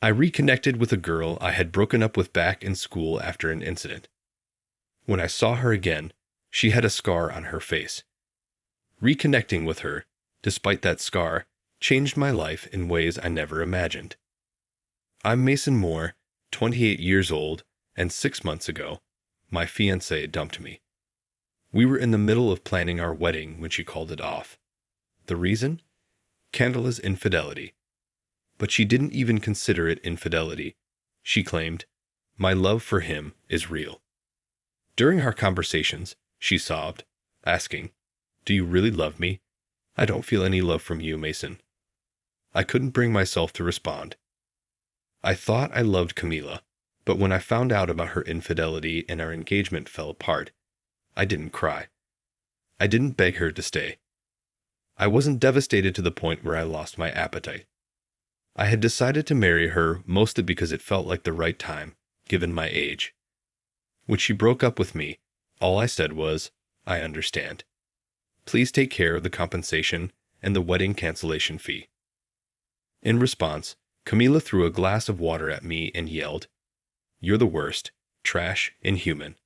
I reconnected with a girl I had broken up with back in school after an incident. When I saw her again, she had a scar on her face. Reconnecting with her, despite that scar, changed my life in ways I never imagined. I'm Mason Moore, 28 years old, and 6 months ago, my fiancée dumped me. We were in the middle of planning our wedding when she called it off. The reason? Scandalous infidelity. But she didn't even consider it infidelity. She claimed, "My love for him is real." During our conversations, she sobbed, asking, "Do you really love me? I don't feel any love from you, Mason." I couldn't bring myself to respond. I thought I loved Camila, but when I found out about her infidelity and our engagement fell apart, I didn't cry. I didn't beg her to stay. I wasn't devastated to the point where I lost my appetite. I had decided to marry her mostly because it felt like the right time, given my age. When she broke up with me, all I said was, "I understand. Please take care of the compensation and the wedding cancellation fee." In response, Camila threw a glass of water at me and yelled, "You're the worst, trash, inhuman."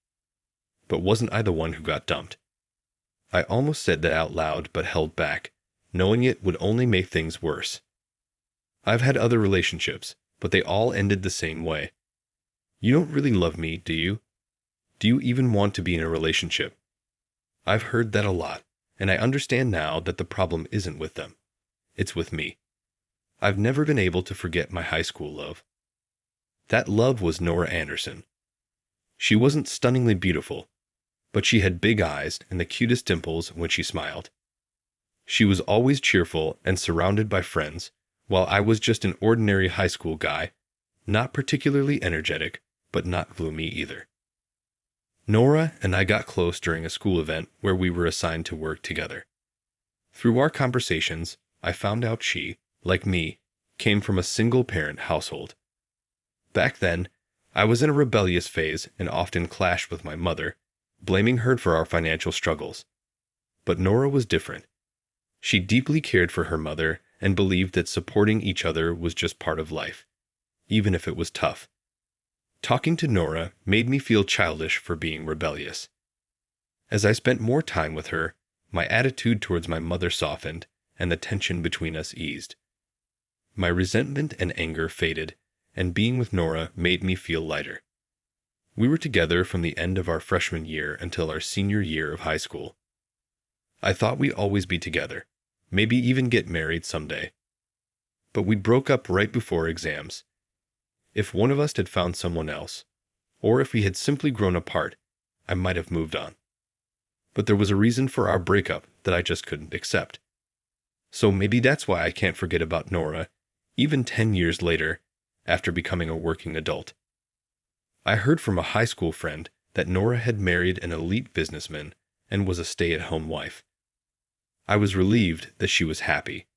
But wasn't I the one who got dumped? I almost said that out loud but held back, knowing it would only make things worse. I've had other relationships, but they all ended the same way. "You don't really love me, do you? Do you even want to be in a relationship?" I've heard that a lot, and I understand now that the problem isn't with them. It's with me. I've never been able to forget my high school love. That love was Nora Anderson. She wasn't stunningly beautiful, but she had big eyes and the cutest dimples when she smiled. She was always cheerful and surrounded by friends, while I was just an ordinary high school guy, not particularly energetic, but not gloomy either. Nora and I got close during a school event where we were assigned to work together. Through our conversations, I found out she, like me, came from a single-parent household. Back then, I was in a rebellious phase and often clashed with my mother, blaming her for our financial struggles. But Nora was different. She deeply cared for her mother and believed that supporting each other was just part of life, even if it was tough. Talking to Nora made me feel childish for being rebellious. As I spent more time with her, my attitude towards my mother softened and the tension between us eased. My resentment and anger faded, and being with Nora made me feel lighter. We were together from the end of our freshman year until our senior year of high school. I thought we'd always be together, maybe even get married someday. But we broke up right before exams. If one of us had found someone else, or if we had simply grown apart, I might have moved on. But there was a reason for our breakup that I just couldn't accept. So maybe that's why I can't forget about Nora, even 10 years later, after becoming a working adult. I heard from a high school friend that Nora had married an elite businessman and was a stay-at-home wife. I was relieved that she was happy,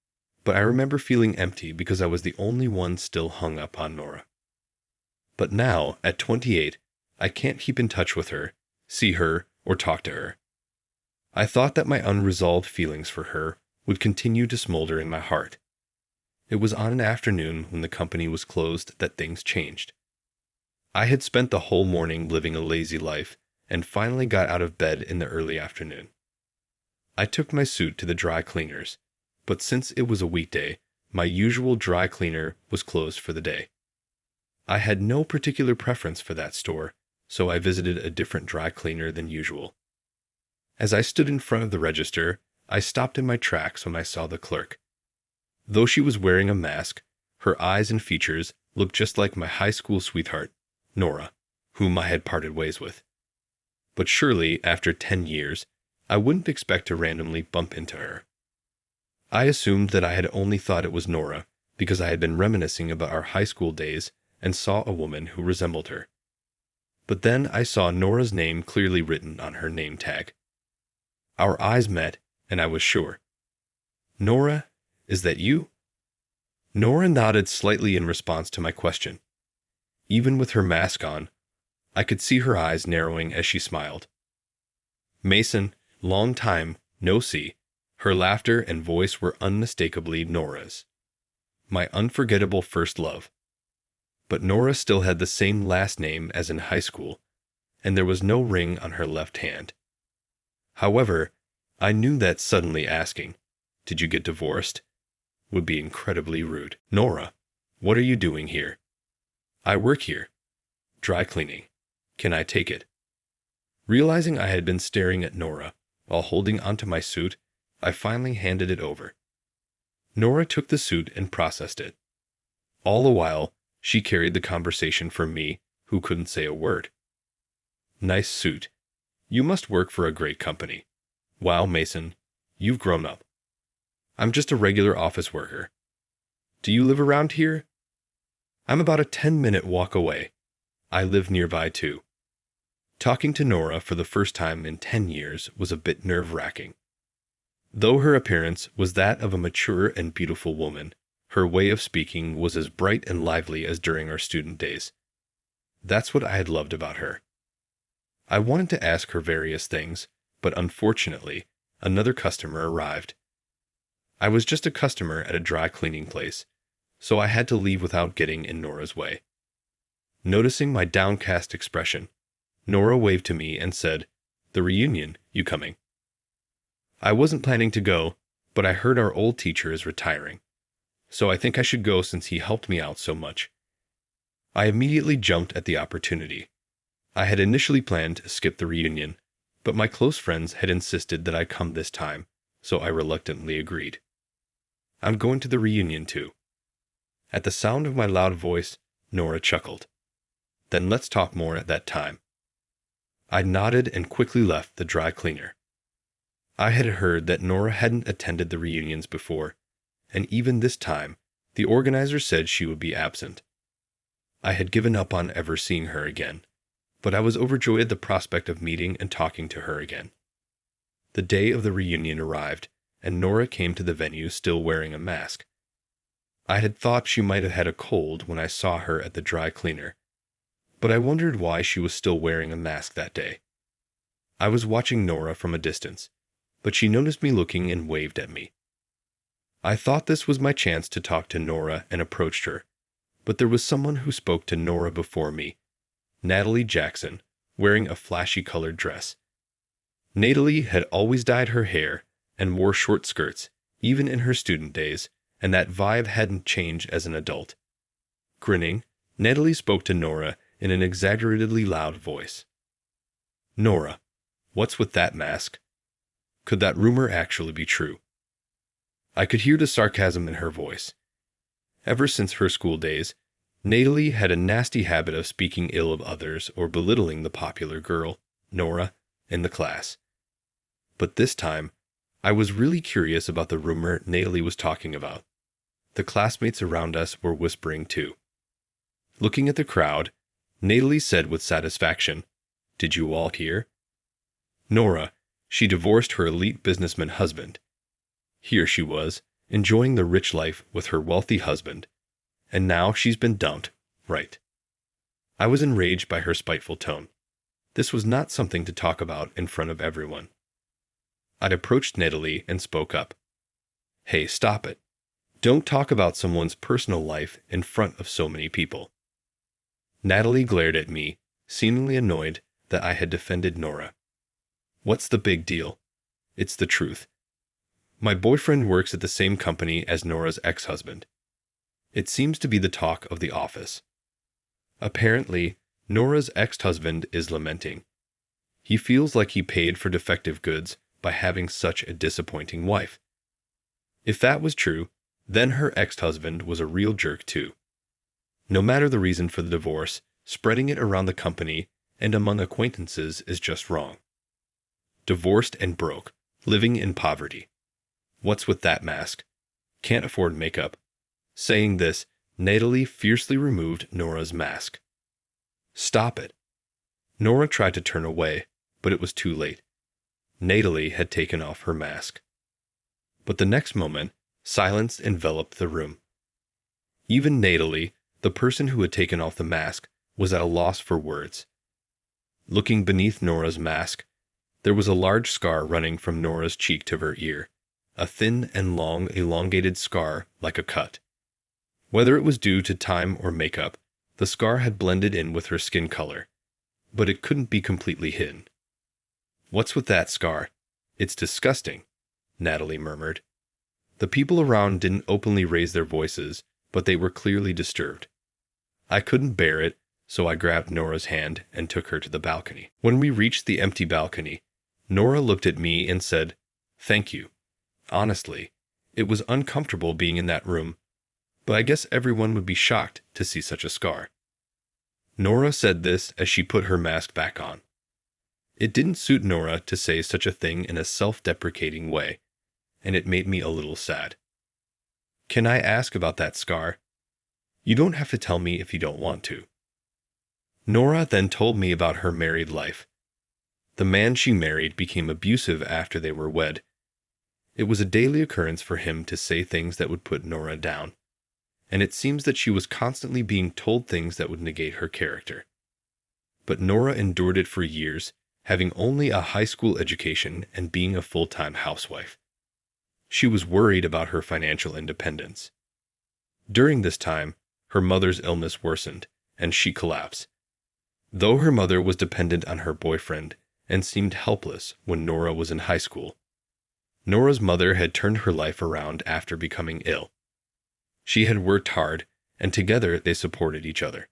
but I remember feeling empty because I was the only one still hung up on Nora. But now, at 28, I can't keep in touch with her, see her, or talk to her. I thought that my unresolved feelings for her would continue to smolder in my heart. It was on an afternoon when the company was closed that things changed. I had spent the whole morning living a lazy life and finally got out of bed in the early afternoon. I took my suit to the dry cleaners, but since it was a weekday, my usual dry cleaner was closed for the day. I had no particular preference for that store, so I visited a different dry cleaner than usual. As I stood in front of the register, I stopped in my tracks when I saw the clerk. Though she was wearing a mask, her eyes and features looked just like my high school sweetheart, Nora, whom I had parted ways with. But surely, after 10 years, I wouldn't expect to randomly bump into her. I assumed that I had only thought it was Nora because I had been reminiscing about our high school days and saw a woman who resembled her. But then I saw Nora's name clearly written on her name tag. Our eyes met, and I was sure. "Nora, is that you?" Nora nodded slightly in response to my question. Even with her mask on, I could see her eyes narrowing as she smiled. "Mason, long time, no see." Her laughter and voice were unmistakably Nora's. My unforgettable first love. But Nora still had the same last name as in high school, and there was no ring on her left hand. However, I knew that suddenly asking, "Did you get divorced?" would be incredibly rude. "Nora, what are you doing here?" "I work here. Dry cleaning. Can I take it?" Realizing I had been staring at Nora while holding onto my suit, I finally handed it over. Nora took the suit and processed it. All the while, she carried the conversation for me, who couldn't say a word. "Nice suit. You must work for a great company. Wow, Mason, you've grown up." "I'm just a regular office worker." "Do you live around here?" "I'm about a 10-minute walk away. I live nearby too." Talking to Nora for the first time in 10 years was a bit nerve-wracking. Though her appearance was that of a mature and beautiful woman, her way of speaking was as bright and lively as during our student days. That's what I had loved about her. I wanted to ask her various things, but unfortunately, another customer arrived. I was just a customer at a dry cleaning place, so I had to leave without getting in Nora's way. Noticing my downcast expression, Nora waved to me and said, "The reunion, you coming?" I wasn't planning to go, but I heard our old teacher is retiring, so I think I should go since he helped me out so much. I immediately jumped at the opportunity. I had initially planned to skip the reunion, but my close friends had insisted that I come this time, so I reluctantly agreed. "I'm going to the reunion too." At the sound of my loud voice, Nora chuckled. "Then let's talk more at that time." I nodded and quickly left the dry cleaner. I had heard that Nora hadn't attended the reunions before, and even this time, the organizer said she would be absent. I had given up on ever seeing her again, but I was overjoyed at the prospect of meeting and talking to her again. The day of the reunion arrived, and Nora came to the venue still wearing a mask. I had thought she might have had a cold when I saw her at the dry cleaner, but I wondered why she was still wearing a mask that day. I was watching Nora from a distance, but she noticed me looking and waved at me. I thought this was my chance to talk to Nora and approached her, but there was someone who spoke to Nora before me, Natalie Jackson, wearing a flashy colored dress. Natalie had always dyed her hair and wore short skirts, even in her student days, and that vibe hadn't changed as an adult. Grinning, Natalie spoke to Nora in an exaggeratedly loud voice. "Nora, what's with that mask? Could that rumor actually be true?" I could hear the sarcasm in her voice. Ever since her school days, Natalie had a nasty habit of speaking ill of others or belittling the popular girl, Nora, in the class. But this time, I was really curious about the rumor Natalie was talking about. The classmates around us were whispering too. Looking at the crowd, Natalie said with satisfaction, "Did you all hear? Nora, she divorced her elite businessman husband. Here she was, enjoying the rich life with her wealthy husband, and now she's been dumped, right?" I was enraged by her spiteful tone. This was not something to talk about in front of everyone. I approached Natalie and spoke up. "Hey, stop it. Don't talk about someone's personal life in front of so many people." Natalie glared at me, seemingly annoyed that I had defended Nora. "What's the big deal? It's the truth. My boyfriend works at the same company as Nora's ex-husband. It seems to be the talk of the office. Apparently, Nora's ex-husband is lamenting. He feels like he paid for defective goods by having such a disappointing wife. If that was true, then her ex-husband was a real jerk too. No matter the reason for the divorce, spreading it around the company and among acquaintances is just wrong. Divorced and broke, living in poverty. What's with that mask? Can't afford makeup." Saying this, Natalie fiercely removed Nora's mask. "Stop it." Nora tried to turn away, but it was too late. Natalie had taken off her mask. But the next moment, silence enveloped the room. Even Natalie, the person who had taken off the mask, was at a loss for words. Looking beneath Nora's mask, there was a large scar running from Nora's cheek to her ear, a thin and long elongated scar like a cut. Whether it was due to time or makeup, The scar had blended in with her skin color, but it couldn't be completely hidden. "What's with that scar? It's disgusting," Natalie murmured. The people around didn't openly raise their voices, but they were clearly disturbed. I couldn't bear it, so I grabbed Nora's hand and took her to the balcony. When we reached the empty balcony, Nora looked at me and said, "Thank you. Honestly, it was uncomfortable being in that room, but I guess everyone would be shocked to see such a scar." Nora said this as she put her mask back on. It didn't suit Nora to say such a thing in a self-deprecating way, and it made me a little sad. "Can I ask about that scar? You don't have to tell me if you don't want to." Nora then told me about her married life. The man she married became abusive after they were wed. It was a daily occurrence for him to say things that would put Nora down, and it seems that she was constantly being told things that would negate her character. But Nora endured it for years, having only a high school education and being a full-time housewife. She was worried about her financial independence. During this time, her mother's illness worsened, and she collapsed. Though her mother was dependent on her boyfriend and seemed helpless when Nora was in high school, Nora's mother had turned her life around after becoming ill. She had worked hard, and together they supported each other.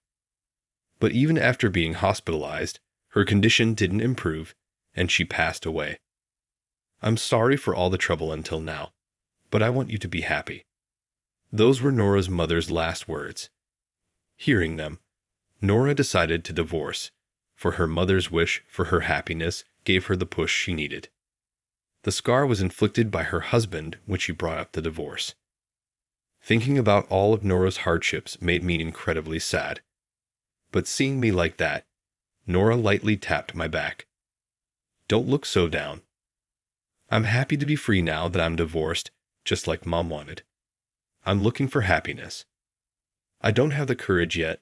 But even after being hospitalized, her condition didn't improve, and she passed away. "I'm sorry for all the trouble until now, but I want you to be happy." Those were Nora's mother's last words. Hearing them, Nora decided to divorce, for her mother's wish for her happiness gave her the push she needed. The scar was inflicted by her husband when she brought up the divorce. Thinking about all of Nora's hardships made me incredibly sad. But seeing me like that, Nora lightly tapped my back. "Don't look so down. I'm happy to be free now that I'm divorced, just like Mom wanted. I'm looking for happiness. I don't have the courage yet,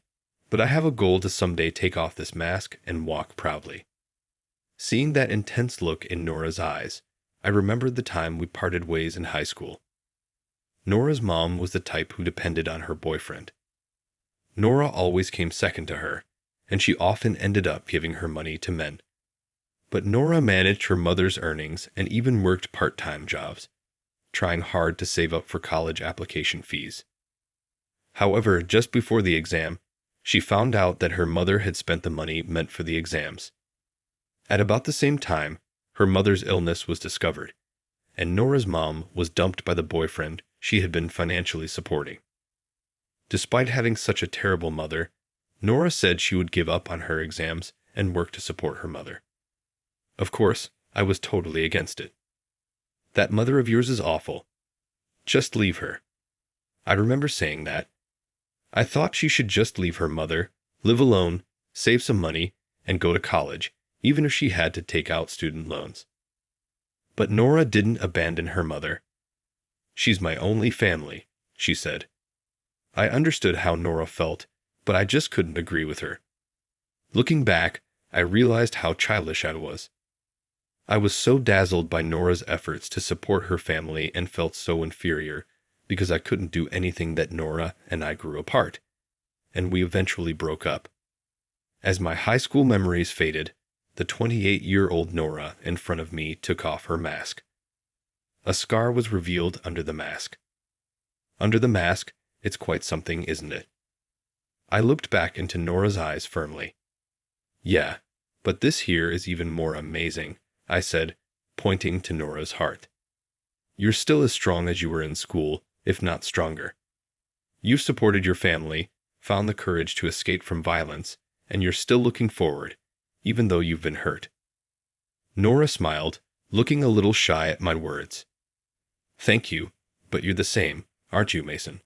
but I have a goal to someday take off this mask and walk proudly." Seeing that intense look in Nora's eyes, I remembered the time we parted ways in high school. Nora's mom was the type who depended on her boyfriend. Nora always came second to her, and she often ended up giving her money to men. But Nora managed her mother's earnings and even worked part-time jobs, trying hard to save up for college application fees. However, just before the exam, she found out that her mother had spent the money meant for the exams. At about the same time, her mother's illness was discovered, and Nora's mom was dumped by the boyfriend she had been financially supporting. Despite having such a terrible mother, Nora said she would give up on her exams and work to support her mother. Of course, I was totally against it. "That mother of yours is awful. Just leave her." I remember saying that. I thought she should just leave her mother, live alone, save some money, and go to college, even if she had to take out student loans. But Nora didn't abandon her mother. "She's my only family," she said. I understood how Nora felt, but I just couldn't agree with her. Looking back, I realized how childish I was. I was so dazzled by Nora's efforts to support her family and felt so inferior because I couldn't do anything that Nora and I grew apart, and we eventually broke up. As my high school memories faded, the 28-year-old Nora in front of me took off her mask. A scar was revealed under the mask. Under the mask, it's quite something, isn't it? I looked back into Nora's eyes firmly. "Yeah, but this here is even more amazing," I said, pointing to Nora's heart. "You're still as strong as you were in school, if not stronger. You've supported your family, found the courage to escape from violence, and you're still looking forward, even though you've been hurt." Nora smiled, looking a little shy at my words. "Thank you, but you're the same, aren't you, Mason?"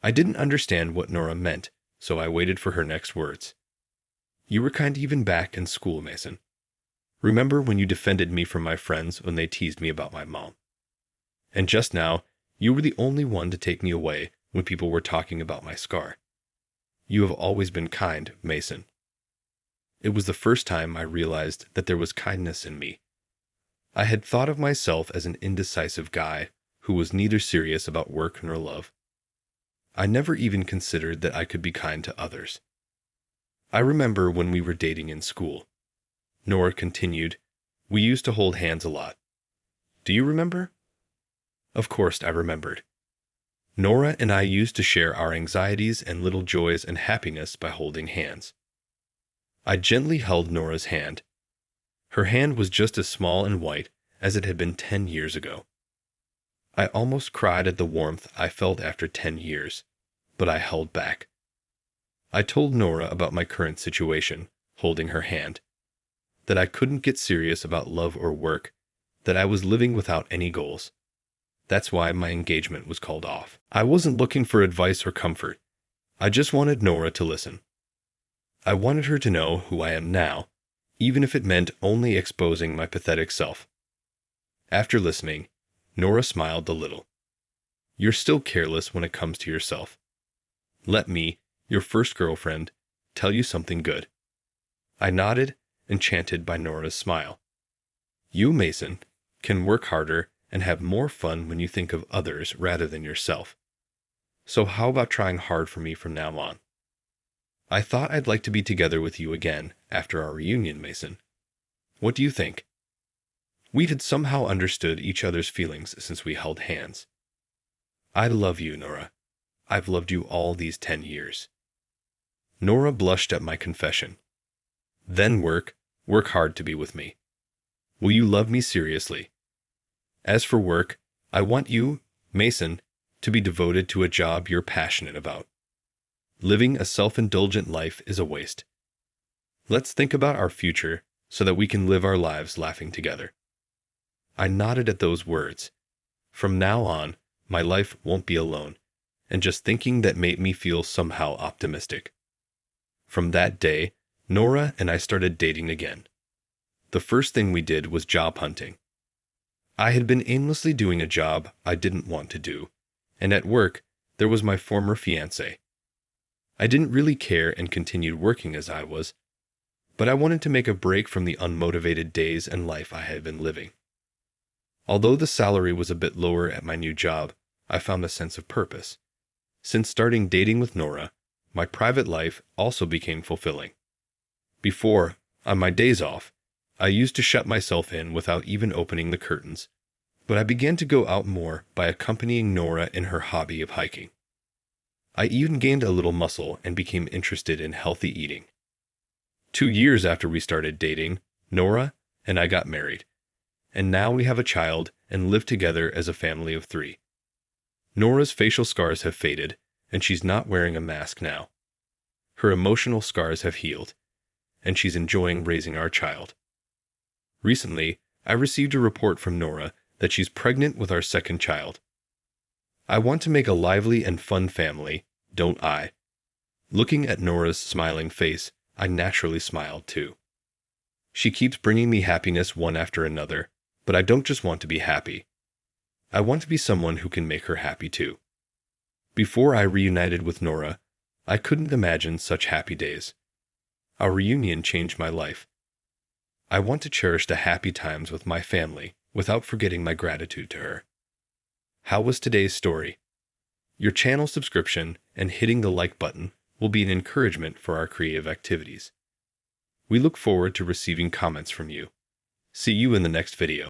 I didn't understand what Nora meant, so I waited for her next words. "You were kind even back in school, Mason. Remember when you defended me from my friends when they teased me about my mom? And just now, you were the only one to take me away when people were talking about my scar. You have always been kind, Mason." It was the first time I realized that there was kindness in me. I had thought of myself as an indecisive guy who was neither serious about work nor love. I never even considered that I could be kind to others. I remember when we were dating in school. Nora continued, we used to hold hands a lot. Do you remember? Of course I remembered. Nora and I used to share our anxieties and little joys and happiness by holding hands. I gently held Nora's hand. Her hand was just as small and white as it had been 10 years ago. I almost cried at the warmth I felt after 10 years, but I held back. I told Nora about my current situation, holding her hand, that I couldn't get serious about love or work, that I was living without any goals. That's why my engagement was called off. I wasn't looking for advice or comfort. I just wanted Nora to listen. I wanted her to know who I am now, even if it meant only exposing my pathetic self. After listening, Nora smiled a little. You're still careless when it comes to yourself. Let me, your first girlfriend, tell you something good. I nodded, enchanted by Nora's smile. You, Mason, can work harder and have more fun when you think of others rather than yourself. So how about trying hard for me from now on? I thought I'd like to be together with you again after our reunion, Mason. What do you think? We had somehow understood each other's feelings since we held hands. I love you, Nora. I've loved you all these 10 years. Nora blushed at my confession. Then work hard to be with me. Will you love me seriously? As for work, I want you, Mason, to be devoted to a job you're passionate about. Living a self-indulgent life is a waste. Let's think about our future so that we can live our lives laughing together. I nodded at those words. From now on, my life won't be alone, and just thinking that made me feel somehow optimistic. From that day, Nora and I started dating again. The first thing we did was job hunting. I had been aimlessly doing a job I didn't want to do, and at work, there was my former fiancé. I didn't really care and continued working as I was, but I wanted to make a break from the unmotivated days and life I had been living. Although the salary was a bit lower at my new job, I found a sense of purpose. Since starting dating with Nora, my private life also became fulfilling. Before, on my days off, I used to shut myself in without even opening the curtains, but I began to go out more by accompanying Nora in her hobby of hiking. I even gained a little muscle and became interested in healthy eating. 2 years after we started dating, Nora and I got married, and now we have a child and live together as a family of 3. Nora's facial scars have faded, and she's not wearing a mask now. Her emotional scars have healed, and she's enjoying raising our child. Recently, I received a report from Nora that she's pregnant with our second child. I want to make a lively and fun family, don't I? Looking at Nora's smiling face, I naturally smiled too. She keeps bringing me happiness one after another, but I don't just want to be happy. I want to be someone who can make her happy too. Before I reunited with Nora, I couldn't imagine such happy days. Our reunion changed my life. I want to cherish the happy times with my family without forgetting my gratitude to her. How was today's story? Your channel subscription and hitting the like button will be an encouragement for our creative activities. We look forward to receiving comments from you. See you in the next video.